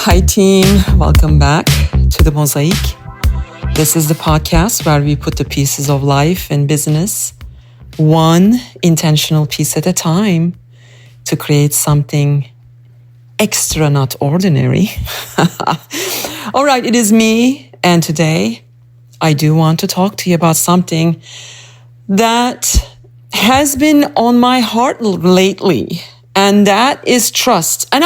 Hi team, welcome back to the Mosaic. This is the podcast where we put the pieces of life and business one intentional piece at a time to create something extra, not ordinary. All right, it is me, and today I do want to talk to you about something that has been on my heart lately, and that is trust. And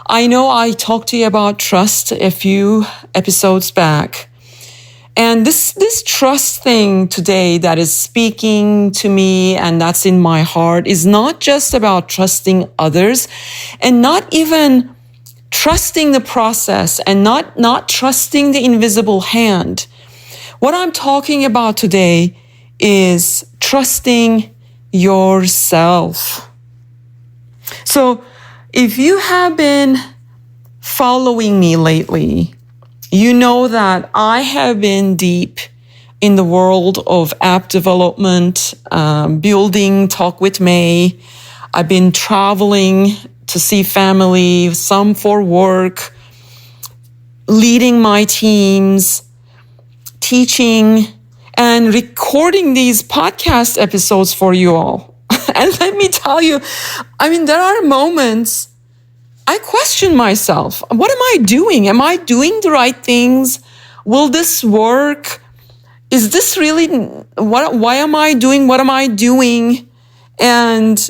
I know I talked to you about trust a few episodes back. And this trust thing today that is speaking to me and that's in my heart is not just about trusting others and not even trusting the process and not trusting the invisible hand. What I'm talking about today is trusting yourself. So if you have been following me lately, you know that I have been deep in the world of app development, building Talk with May. I've been traveling to see family, some for work, leading my teams, teaching, and recording these podcast episodes for you all. And let me tell you, there are moments I question myself. What am I doing? Am I doing the right things? Will this work? Is this really, why am I doing what am I doing? And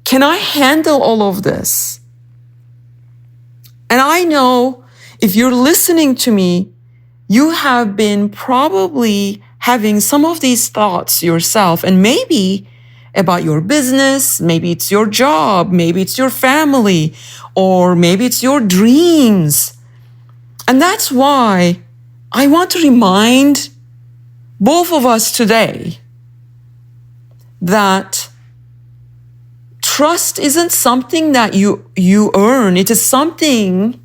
can I handle all of this? And I know if you're listening to me, you have been probably having some of these thoughts yourself, and maybe about your business, maybe it's your job, maybe it's your family, or maybe it's your dreams. And that's why I want to remind both of us today that trust isn't something that you earn. It is something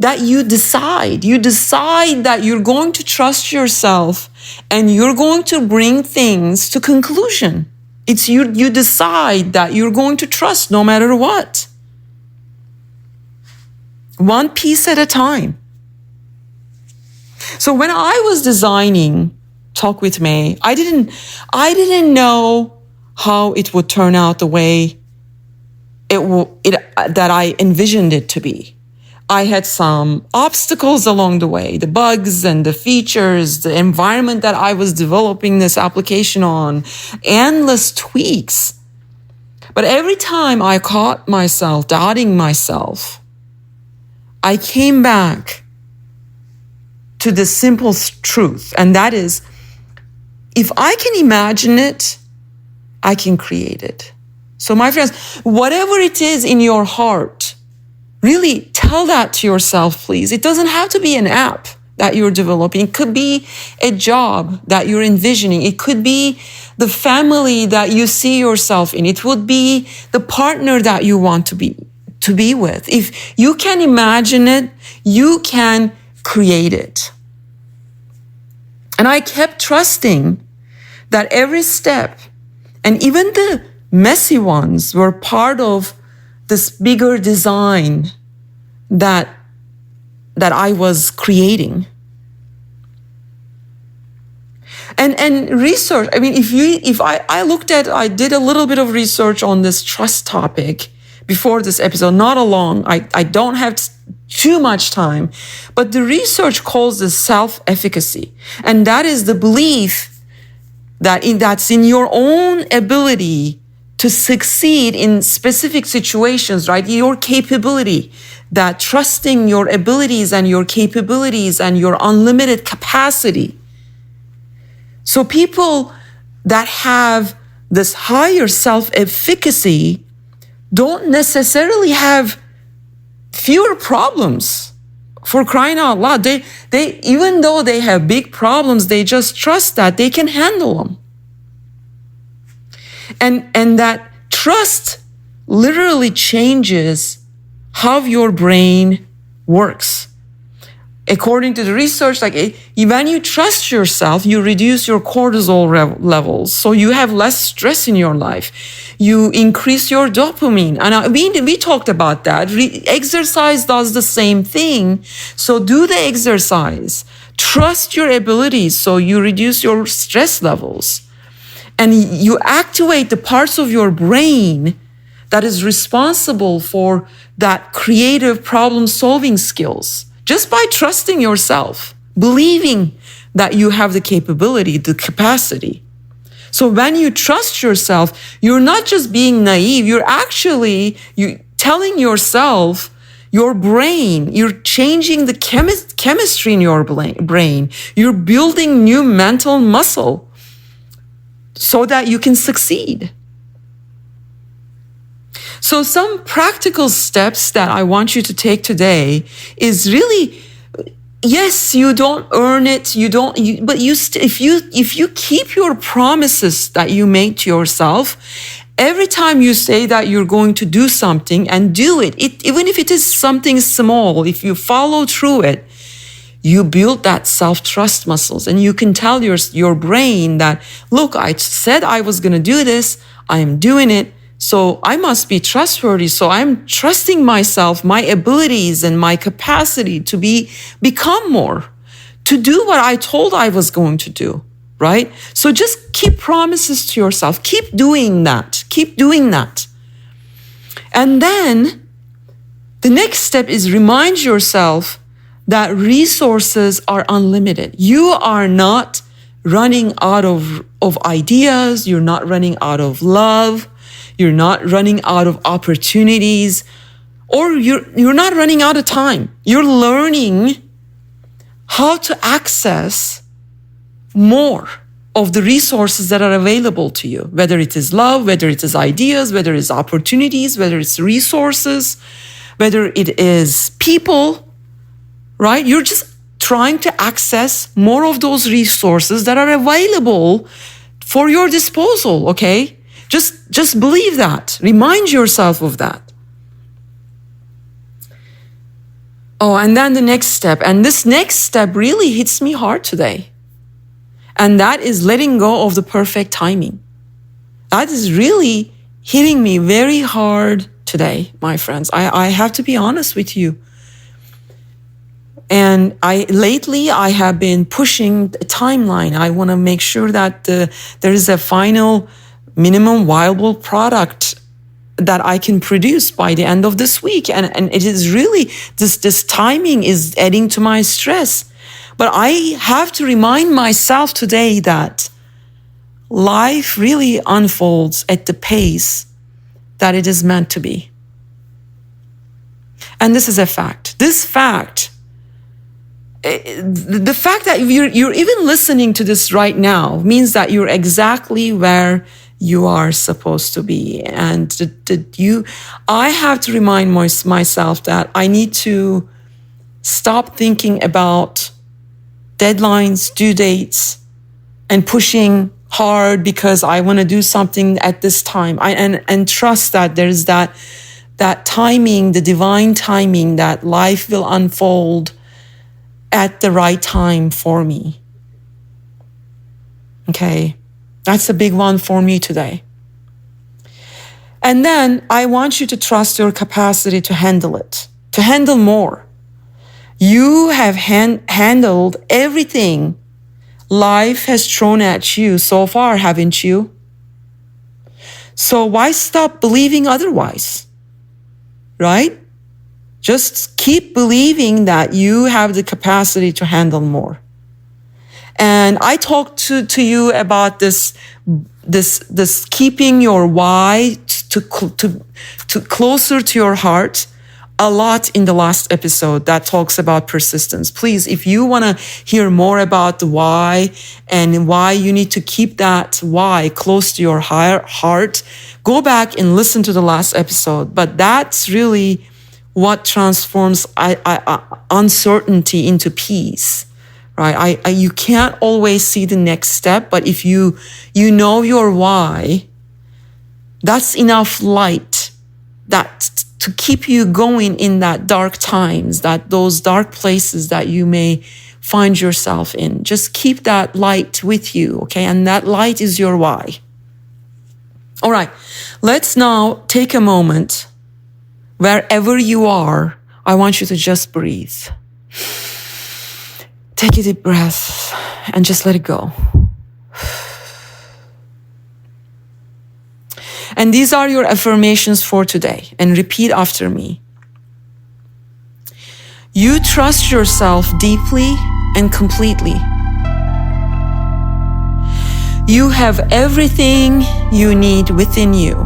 that you decide. You decide that you're going to trust yourself and you're going to bring things to conclusion. It's you decide that you're going to trust no matter what. One piece at a time. So when I was designing Talk with May, I didn't know how it would turn out the way that I envisioned it to be. I had some obstacles along the way, the bugs and the features, the environment that I was developing this application on, endless tweaks. But every time I caught myself doubting myself, I came back to the simple truth, and that is, if I can imagine it, I can create it. So my friends, whatever it is in your heart, really tell that to yourself, please. It doesn't have to be an app that you're developing. It could be a job that you're envisioning. It could be the family that you see yourself in. It would be the partner that you want to be with. If you can imagine it, you can create it. And I kept trusting that every step, and even the messy ones, were part of this bigger design that I was creating. And research, I did a little bit of research on this trust topic before this episode, not a long, I don't have too much time, but the research calls this self-efficacy. And that is the belief that's in your own ability to succeed in specific situations, right? Your capability, that trusting your abilities and your capabilities and your unlimited capacity. So people that have this higher self-efficacy don't necessarily have fewer problems, for crying out loud. They even though they have big problems, they just trust that they can handle them. And that trust literally changes how your brain works. According to the research, when you trust yourself, you reduce your cortisol levels. So you have less stress in your life. You increase your dopamine. And we talked about that. Exercise does the same thing. So do the exercise. Trust your abilities so you reduce your stress levels. And you activate the parts of your brain that is responsible for that creative problem-solving skills. Just by trusting yourself, believing that you have the capability, the capacity. So when you trust yourself, you're not just being naive, you're telling yourself, your brain, you're changing the chemistry in your brain. You're building new mental muscle so that you can succeed. So some practical steps that I want you to take today is really, yes, you don't earn it, but if you keep your promises that you make to yourself, every time you say that you're going to do something and do it, even if it is something small, if you follow through it, you build that self-trust muscles, and you can tell your brain that, look, I said I was going to do this, I am doing it. So I must be trustworthy. So I'm trusting myself, my abilities and my capacity to become more, to do what I told I was going to do, right? So just keep promises to yourself. Keep doing that. Keep doing that. And then the next step is remind yourself that resources are unlimited. You are not running out of ideas. You're not running out of love. You're not running out of opportunities, or you're not running out of time. You're learning how to access more of the resources that are available to you, whether it is love, whether it is ideas, whether it's opportunities, whether it's resources, whether it is people, right? You're just trying to access more of those resources that are available for your disposal, okay? Just believe that. Remind yourself of that. Oh, and then the next step. And this next step really hits me hard today. And that is letting go of the perfect timing. That is really hitting me very hard today, my friends. I have to be honest with you. And lately I have been pushing the timeline. I want to make sure that there is a final minimum viable product that I can produce by the end of this week. And it is really, this timing is adding to my stress. But I have to remind myself today that life really unfolds at the pace that it is meant to be. And this is a fact. The fact that you're even listening to this right now means that you're exactly where you are supposed to be. And I have to remind myself that I need to stop thinking about deadlines, due dates, and pushing hard because I want to do something at this time. And trust that there's that timing, the divine timing, that life will unfold at the right time for me. Okay. That's a big one for me today. And then I want you to trust your capacity to handle it, to handle more. You have handled everything life has thrown at you so far, haven't you? So why stop believing otherwise? Right? Just keep believing that you have the capacity to handle more. And I talked to you about this keeping your why to closer to your heart a lot in the last episode that talks about persistence. Please, if you want to hear more about the why and why you need to keep that why close to your heart, go back and listen to the last episode. But that's really what transforms uncertainty into peace. Right? You can't always see the next step, but if you know your why, that's enough light that to keep you going in that dark times, those dark places that you may find yourself in. Just keep that light with you, okay? And that light is your why. All right, let's now take a moment. Wherever you are, I want you to just breathe. Take a deep breath and just let it go. And these are your affirmations for today. And repeat after me. You trust yourself deeply and completely. You have everything you need within you.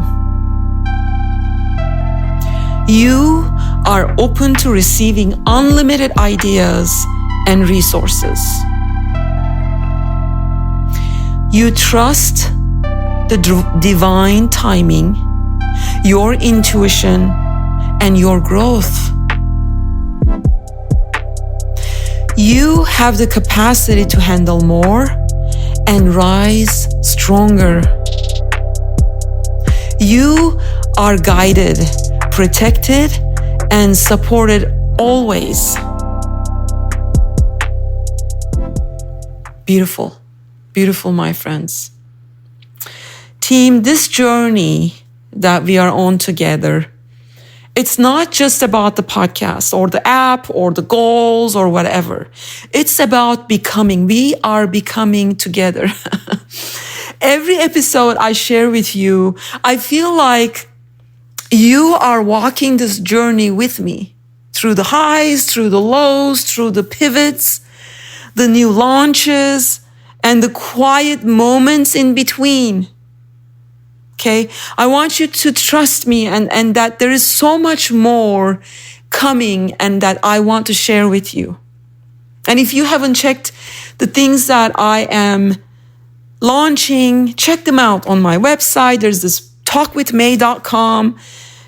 You are open to receiving unlimited ideas and resources. You trust the divine timing, your intuition, and your growth. You have the capacity to handle more and rise stronger. You are guided, protected, and supported always. Beautiful, beautiful, my friends. Team, this journey that we are on together, it's not just about the podcast or the app or the goals or whatever. It's about becoming. We are becoming together. Every episode I share with you, I feel like you are walking this journey with me through the highs, through the lows, through the pivots, the new launches, and the quiet moments in between. Okay, I want you to trust me and that there is so much more coming and that I want to share with you. And if you haven't checked the things that I am launching, check them out on my website. There's this talkwithmay.com.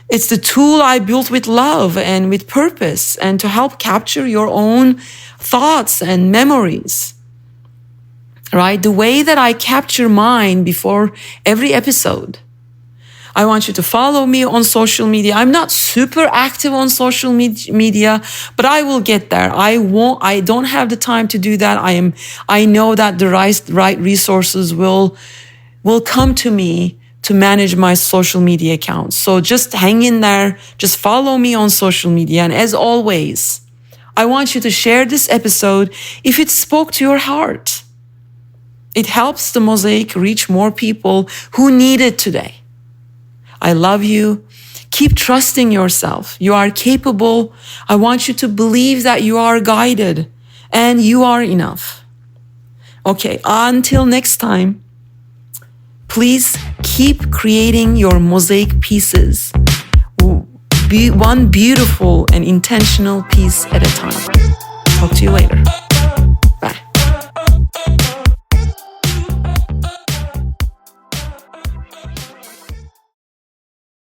It's the tool I built with love and with purpose and to help capture your own thoughts and memories. Right? The way that I capture mine before every episode. I want you to follow me on social media. I'm not super active on social media, but I will get there. I don't have the time to do that. I know that the right resources will come to me to manage my social media accounts. So just hang in there. Just follow me on social media. And as always, I want you to share this episode if it spoke to your heart. It helps the Mosaic reach more people who need it today. I love you. Keep trusting yourself. You are capable. I want you to believe that you are guided and you are enough. Okay, until next time, please keep creating your mosaic pieces. Be one beautiful and intentional piece at a time. Talk to you later.